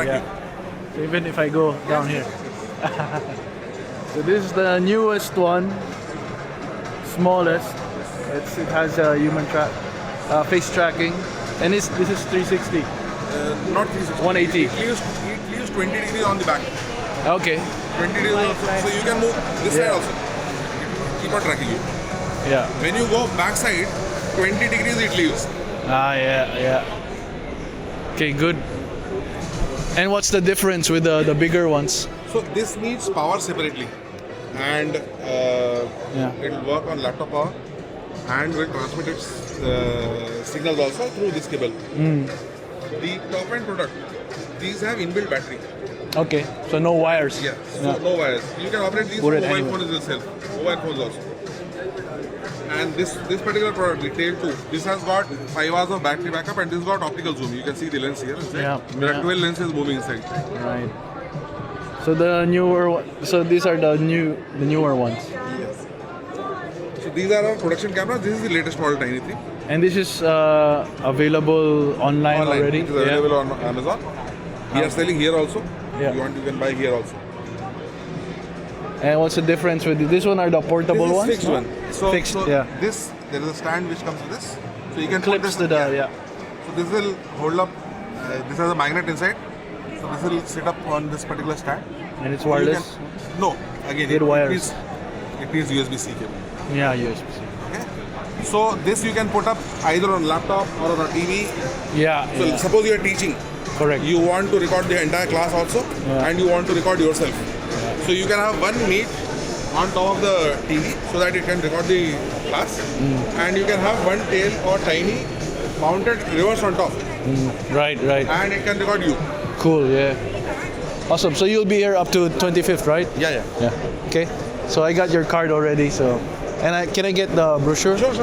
track Yeah. you. So even if I go down here. So this is the newest one, smallest. It has a face tracking, and this is 360. Not 360. 180. It leaves 20 degrees on the back. Okay. 20 degrees also. So you can move this side Yeah. also. Keep on tracking you. Yeah. When you go back side, 20 degrees it leaves. Yeah. Okay, good. And what's the difference with the bigger ones? So this needs power separately, and Yeah. it will work on laptop power, and will transmit its signals also through this cable. The top end product, these have inbuilt battery. Okay. So no wires. Yeah, so no wires. You can operate these Put from it mobile anywhere. phones itself, mobile phones also. And this particular product, the Tail 2, this has got 5 hours of battery backup, and this got optical zoom. You can see the lens here. Inside. Yeah, There yeah. are 12 lenses moving inside. Right. So the newer so these are the newer ones. Yes. So these are our production cameras. This is the latest model Tiny 3. And this is available online already. It is available on Amazon. We are selling here also. Yeah. If you want, you can buy here also. And what's the difference with this one? Are the portable This is ones? fixed no? one. So, Fixed, so yeah. this, there is a stand which comes with this. So you can put Clips this to the yeah. So this will hold up. This has a magnet inside. So this will sit up on this particular stand. And it's So you wireless. can- no, again With wires. It needs USB-C cable. Yeah, USB-C. Okay. So this you can put up either on laptop or on a TV. Yeah. So yeah. suppose you are teaching. Correct. You want to record the entire class also, Yeah. and you want to record yourself. So you can have one meet on top of the TV so that it can record the class, and you can have one tail or tiny mounted reverse on top, Right. and it can record you. Cool. Yeah. Awesome. So you'll be here up to 25th, right? Yeah. Yeah. Okay. So I got your card already. So, and can I get the brochure? Sure.